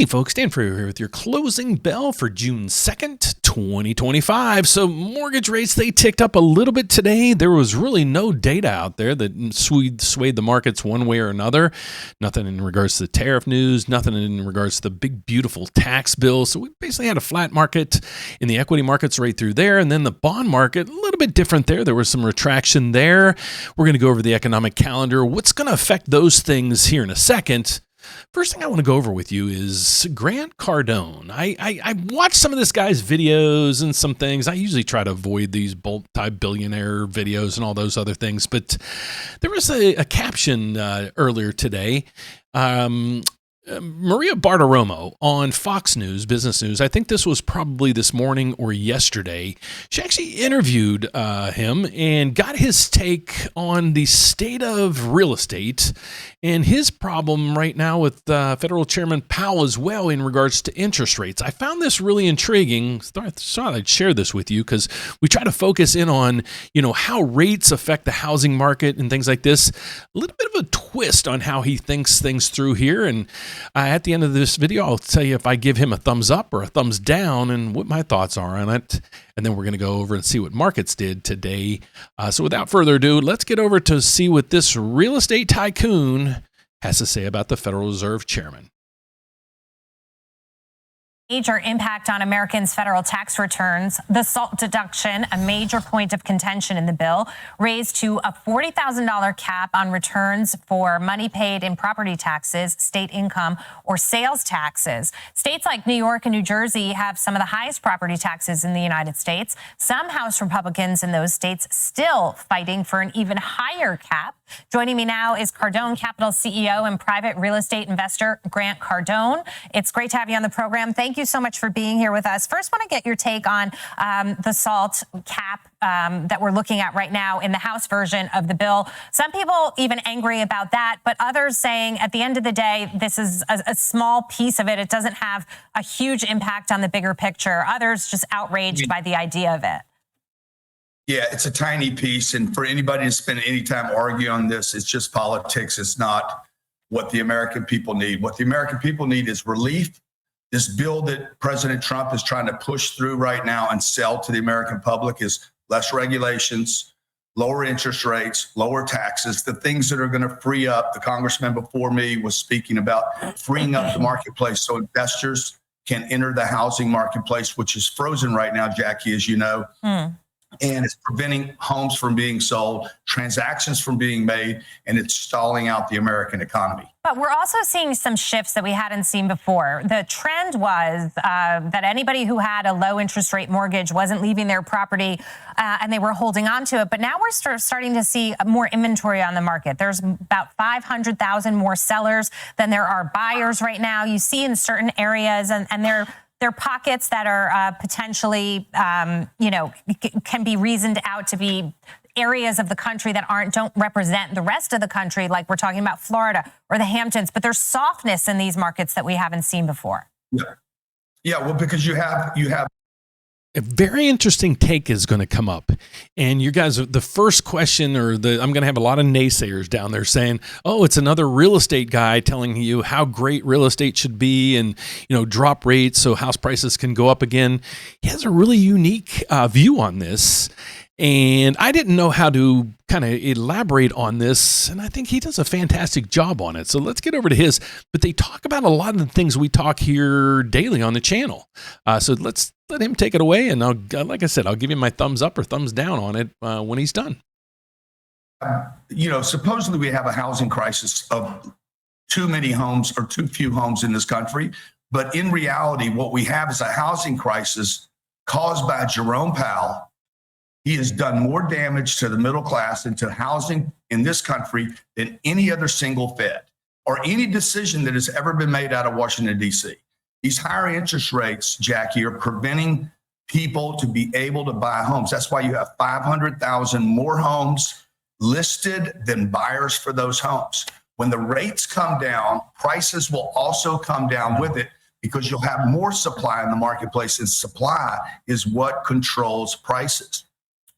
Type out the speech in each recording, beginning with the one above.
Hey folks, Dan Frio here with your closing bell for June 2nd, 2025. So mortgage rates, they ticked up a little bit today. There was really no data out there that swayed the markets one way or another. Nothing in regards to the tariff news, nothing in regards to the big, beautiful tax bill. So we basically had a flat market in the equity markets right through there. And then the bond market, a little bit different there. There was some retraction there. We're going to go over the economic calendar. What's going to affect those things here in a second? First thing I want to go over with you is Grant Cardone. I watched some of this guy's videos and some things. I usually try to avoid these multi-billionaire videos and all those other things, but there was a caption earlier today. Maria Bartiromo on Fox News, Business News, I think this was probably this morning or yesterday, she actually interviewed him and got his take on the state of real estate and his problem right now with Federal Chairman Powell as well in regards to interest rates. I found this really intriguing. I thought I'd share this with you because we try to focus in on, how rates affect the housing market and things like this. A little bit of a twist on how he thinks things through here. And at the end of this video, I'll tell you if I give him a thumbs up or a thumbs down and what my thoughts are on it. And then we're going to go over and see what markets did today. So without further ado, let's get over to see what this real estate tycoon has to say about the Federal Reserve Chairman. Major impact on Americans' federal tax returns. The SALT deduction, a major point of contention in the bill, raised to a $40,000 cap on returns for money paid in property taxes, state income, or sales taxes. States like New York and New Jersey have some of the highest property taxes in the United States. Some House Republicans in those states still fighting for an even higher cap. Joining me now is Cardone Capital CEO and private real estate investor Grant Cardone. It's great to have you on the program. Thank you so much for being here with us. First, I want to get your take on the SALT cap that we're looking at right now in the House version of the bill. Some people even angry about that, but others saying at the end of the day, this is a small piece of it. It doesn't have a huge impact on the bigger picture. Others just outraged by the idea of it. Yeah, it's a tiny piece. And for anybody to spend any time arguing on this, it's just politics. It's not what the American people need. What the American people need is relief. This bill that President Trump is trying to push through right now and sell to the American public is less regulations, lower interest rates, lower taxes, the things that are going to free up. The congressman before me was speaking about freeing up the marketplace so investors can enter the housing marketplace, which is frozen right now, Jackie, as you know. And it's preventing homes from being sold, transactions from being made, and it's stalling out the American economy. But we're also seeing some shifts that we hadn't seen before. The trend was that anybody who had a low interest rate mortgage wasn't leaving their property and they were holding on to it. But now we're starting to see more inventory on the market. There's about 500,000 more sellers than there are buyers right now. You see in certain areas, and they're pockets that are potentially, can be reasoned out to be areas of the country that don't represent the rest of the country, like we're talking about Florida or the Hamptons. But there's softness in these markets that we haven't seen before. Yeah. Well, because you have A very interesting take is going to come up. And you guys, the first question, I'm going to have a lot of naysayers down there saying, oh, it's another real estate guy telling you how great real estate should be and, drop rates so house prices can go up again. He has a really unique view on this. And I didn't know how to kind of elaborate on this, and I think he does a fantastic job on it. So let's get over to his. But they talk about a lot of the things we talk here daily on the channel. So let's let him take it away, and like I said, I'll give you my thumbs up or thumbs down on it when he's done. Supposedly we have a housing crisis of too many homes or too few homes in this country. But in reality, what we have is a housing crisis caused by Jerome Powell. He has done more damage to the middle class and to housing in this country than any other single Fed or any decision that has ever been made out of Washington, D.C. These higher interest rates, Jackie, are preventing people to be able to buy homes. That's why you have 500,000 more homes listed than buyers for those homes. When the rates come down, prices will also come down with it because you'll have more supply in the marketplace, and supply is what controls prices.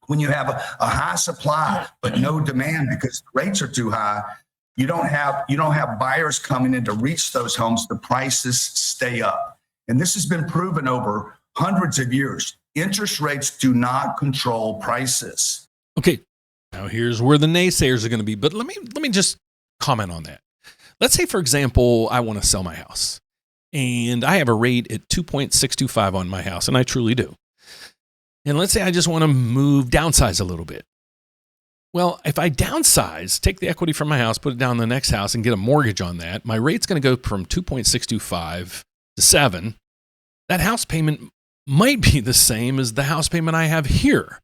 When you have a high supply but no demand because rates are too high, you don't have buyers coming in to reach those homes. The prices stay up. And this has been proven over hundreds of years. Interest rates do not control prices. Okay, now here's where the naysayers are going to be, but let me just comment on that. Let's say, for example, I want to sell my house and I have a rate at 2.625 on my house, and I truly do. And let's say I just want to downsize a little bit. Well, if I downsize, take the equity from my house, put it down in the next house and get a mortgage on that, my rate's going to go from 2.625 to 7. That house payment might be the same as the house payment I have here.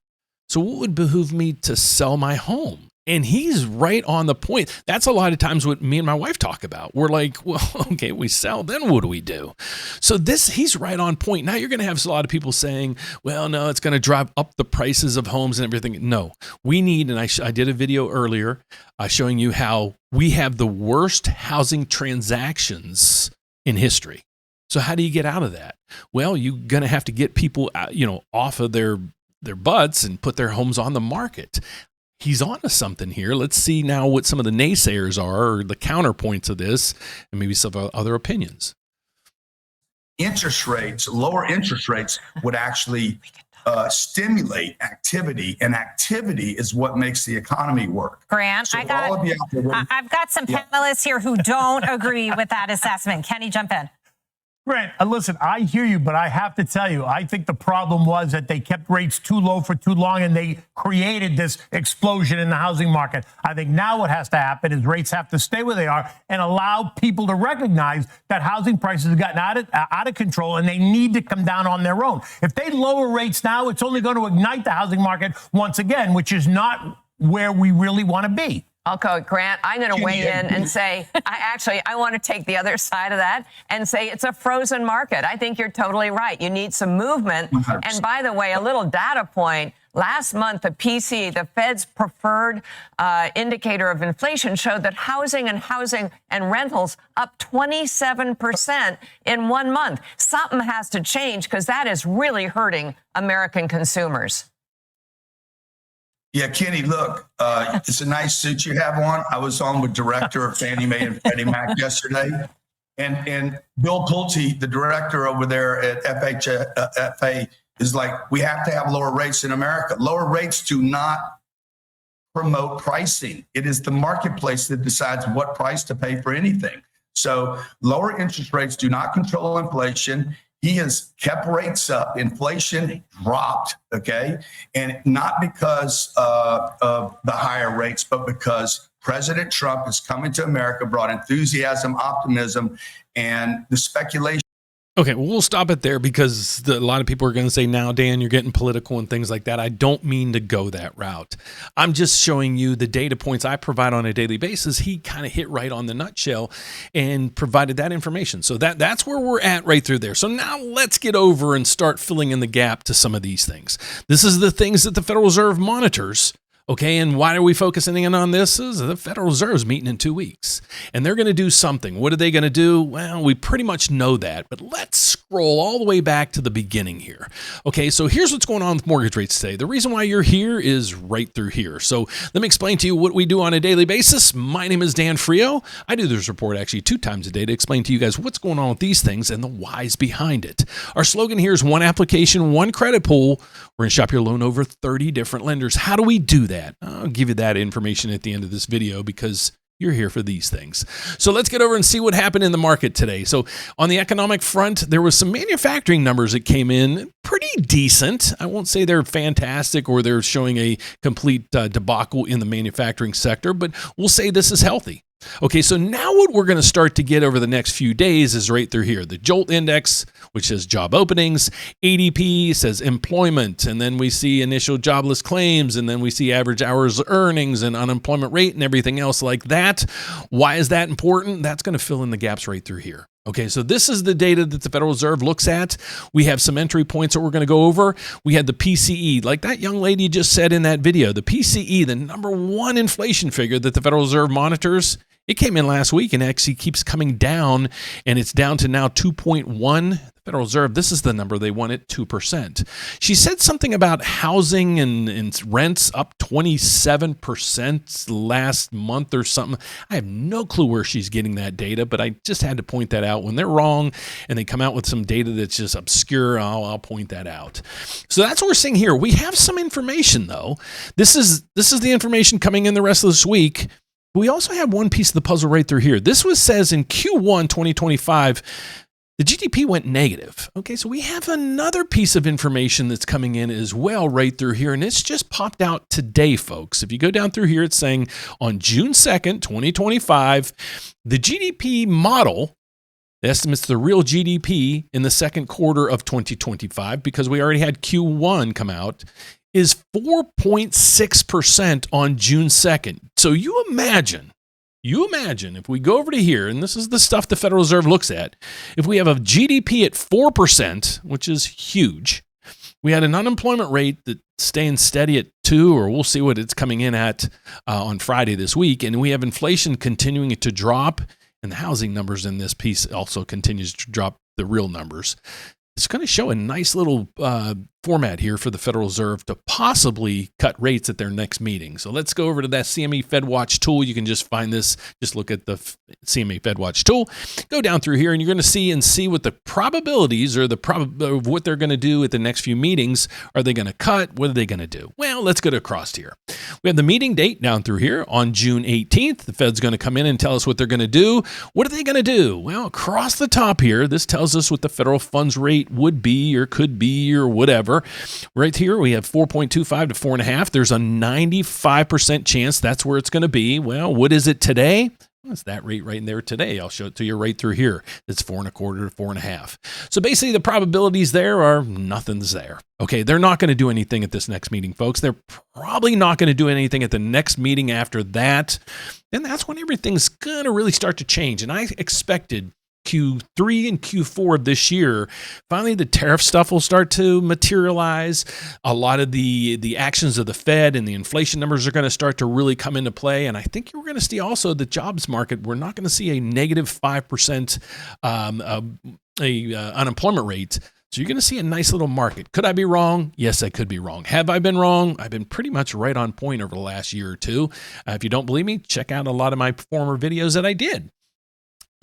So what would behoove me to sell my home? And he's right on the point. That's a lot of times what me and my wife talk about. We're like, well, okay, we sell, then what do we do? So he's right on point. Now you're going to have a lot of people saying, well, no, it's going to drive up the prices of homes and everything. No, we need, and I did a video earlier showing you how we have the worst housing transactions in history. So how do you get out of that? Well, you're going to have to get people, off of their butts and put their homes on the market. He's on to something here. Let's see now what some of the naysayers are, or the counterpoints of this, and maybe some other opinions. Lower interest rates would actually stimulate activity, and activity is what makes the economy work. Grant, So I've got some panelists here who don't agree with that assessment. Kenny, jump in. Grant, listen, I hear you, but I have to tell you, I think the problem was that they kept rates too low for too long, and they created this explosion in the housing market. I think now what has to happen is rates have to stay where they are and allow people to recognize that housing prices have gotten out of control, and they need to come down on their own. If they lower rates now, it's only going to ignite the housing market once again, which is not where we really want to be. Okay, Grant, I'm going to weigh in and say, I want to take the other side of that and say it's a frozen market. I think you're totally right. You need some movement. 100%. And by the way, a little data point, last month, the PCE, the Fed's preferred indicator of inflation, showed that housing and rentals up 27% in 1 month. Something has to change because that is really hurting American consumers. Yeah, Kenny, look, it's a nice suit you have on. I was on with director of Fannie Mae and Freddie Mac yesterday. And Bill Pulte, the director over there at FHFA, is like, we have to have lower rates in America. Lower rates do not promote pricing. It is the marketplace that decides what price to pay for anything. So lower interest rates do not control inflation. He has kept rates up. Inflation dropped, okay? And not because of the higher rates, but because President Trump is coming to America, brought enthusiasm, optimism, and the speculation. Okay, well, we'll stop it there because a lot of people are going to say, now, Dan, you're getting political and things like that. I don't mean to go that route. I'm just showing you the data points I provide on a daily basis. He kind of hit right on the nutshell and provided that information. So that's where we're at right through there. So now let's get over and start filling in the gap to some of these things. This is the things that the Federal Reserve monitors. Okay, and why are we focusing in on this? The Federal Reserve's meeting in 2 weeks, and they're going to do something. What are they going to do? Well, we pretty much know that, but let's scroll all the way back to the beginning here. Okay, so here's what's going on with mortgage rates today. The reason why you're here is right through here. So let me explain to you what we do on a daily basis. My name is Dan Frio. I do this report actually 2 times a day to explain to you guys what's going on with these things and the whys behind it. Our slogan here is one application, one credit pool. We're going to shop your loan over 30 different lenders. How do we do that? I'll give you that information at the end of this video because you're here for these things. So let's get over and see what happened in the market today. So on the economic front, there was some manufacturing numbers that came in pretty decent. I won't say they're fantastic or they're showing a complete debacle in the manufacturing sector, but we'll say this is healthy. Okay, so now what we're going to start to get over the next few days is right through here. The JOLT index, which says job openings, ADP says employment, and then we see initial jobless claims, and then we see average hours earnings and unemployment rate and everything else like that. Why is that important? That's going to fill in the gaps right through here. Okay, so this is the data that the Federal Reserve looks at. We have some entry points that we're going to go over. We had the PCE, like that young lady just said in that video. The PCE, the number one inflation figure that the Federal Reserve monitors, It came in last week and actually keeps coming down, and it's down to now 2.1. The Federal Reserve, this is the number they want it, 2%. She said something about housing and rents up 27% last month or something. I have no clue where she's getting that data, but I just had to point that out. When they're wrong and they come out with some data that's just obscure, I'll point that out. So that's what we're seeing here. We have some information, though. This is the information coming in the rest of this week. We also have one piece of the puzzle right through here. This says in Q1 2025, the GDP went negative. Okay, so we have another piece of information that's coming in as well right through here, and it's just popped out today, folks. If you go down through here, it's saying on June 2nd, 2025, the GDP model estimates the real GDP in the second quarter of 2025, because we already had Q1 come out, is 4.6% on June 2nd. So you imagine if we go over to here, and this is the stuff the Federal Reserve looks at, if we have a GDP at 4%, which is huge, we had an unemployment rate that's staying steady at 2, or we'll see what it's coming in at on Friday this week, and we have inflation continuing to drop, and the housing numbers in this piece also continues to drop, the real numbers. It's going to show a nice little format here for the Federal Reserve to possibly cut rates at their next meeting. So let's go over to that CME FedWatch tool. You can just find this. Just look at the CME FedWatch tool. Go down through here, and you're going to see what the probabilities or of what they're going to do at the next few meetings. Are they going to cut? What are they going to do? Well, let's get across here. We have the meeting date down through here on June 18th. The Fed's going to come in and tell us what they're going to do. What are they going to do? Well, across the top here, this tells us what the federal funds rate would be or could be or whatever. Right here, we have 4.25 to 4.5. There's a 95% chance that's where it's going to be. Well, what is it today? Well, it's that rate right in there today. I'll show it to you right through here. It's 4.25 to 4.5. So basically, the probabilities there are nothing's there. Okay, they're not going to do anything at this next meeting, folks. They're probably not going to do anything at the next meeting after that. And that's when everything's going to really start to change. And I expected Q3 and Q4 of this year, finally the tariff stuff will start to materialize. A lot of the actions of the Fed and the inflation numbers are going to start to really come into play. And I think you're going to see also the jobs market. We're not going to see a negative 5% unemployment rate. So you're going to see a nice little market. Could I be wrong? Yes, I could be wrong. Have I been wrong? I've been pretty much right on point over the last year or two. If you don't believe me, check out a lot of my former videos that I did.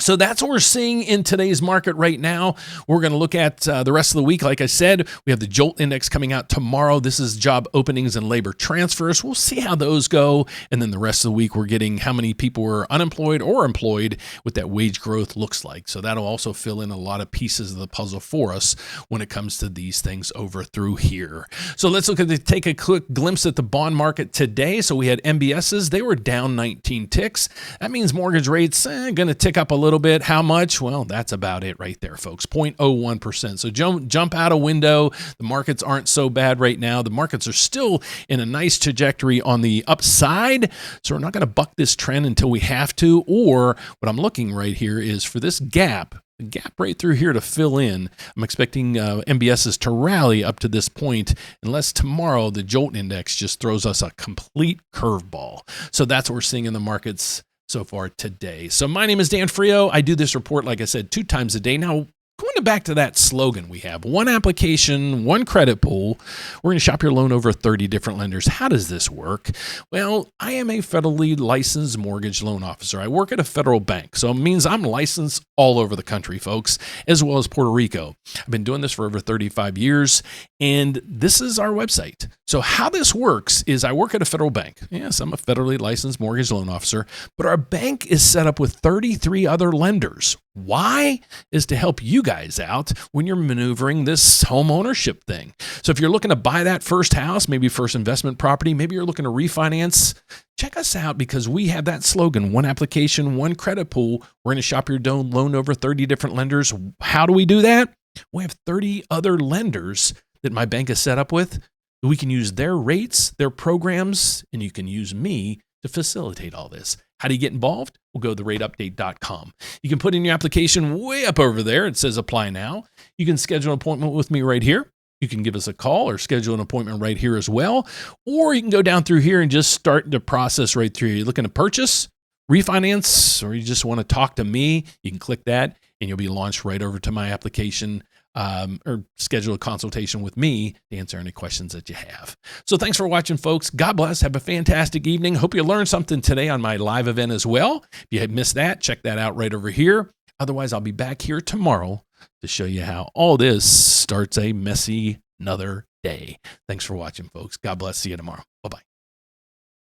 So that's what we're seeing in today's market right now. We're going to look at the rest of the week. Like I said, we have the JOLT index coming out tomorrow. This is job openings and labor transfers. We'll see how those go. And then the rest of the week, we're getting how many people are unemployed or employed, what that wage growth looks like. So that'll also fill in a lot of pieces of the puzzle for us when it comes to these things over through here. So let's take a quick glimpse at the bond market today. So we had MBSs. They were down 19 ticks. That means mortgage rates going to tick up a little bit. How much? Well, that's about it right there, folks. 0.01%. So jump out a window. The markets aren't so bad right now. The markets are still in a nice trajectory on the upside. So we're not going to buck this trend until we have to. Or what I'm looking right here is for this gap, the gap right through here to fill in. I'm expecting MBSs to rally up to this point unless tomorrow the JOLT index just throws us a complete curveball. So that's what we're seeing in the markets so far today. So my name is Dan Frio. I do this report, like I said, 2 times a day. Now, going back to that slogan we have, one application, one credit pool. We're going to shop your loan over 30 different lenders. How does this work? Well, I am a federally licensed mortgage loan officer. I work at a federal bank, so it means I'm licensed all over the country, folks, as well as Puerto Rico. I've been doing this for over 35 years, and this is our website. So how this works is I work at a federal bank. Yes, I'm a federally licensed mortgage loan officer, but our bank is set up with 33 other lenders. Why? Is to help you guys out when you're maneuvering this home ownership thing. So if you're looking to buy that first house, maybe first investment property, maybe you're looking to refinance, check us out because we have that slogan, one application, one credit pool. We're going to shop your loan over 30 different lenders. How do we do that? We have 30 other lenders that my bank is set up with. We can use their rates, their programs, and you can use me to facilitate all this. How do you get involved? We'll go to therateupdate.com. You can put in your application way up over there. It says apply now. You can schedule an appointment with me right here. You can give us a call or schedule an appointment right here as well. Or you can go down through here and just start the process right through. You're looking to purchase? refinance, or you just want to talk to me, you can click that and you'll be launched right over to my application, or schedule a consultation with me to answer any questions that you have. So thanks for watching, folks. God bless. Have a fantastic evening. Hope you learned something today on my live event as well. If you had missed that, check that out right over here. Otherwise, I'll be back here tomorrow to show you how all this starts a messy another day. Thanks for watching, folks. God bless. See you tomorrow. Bye-bye.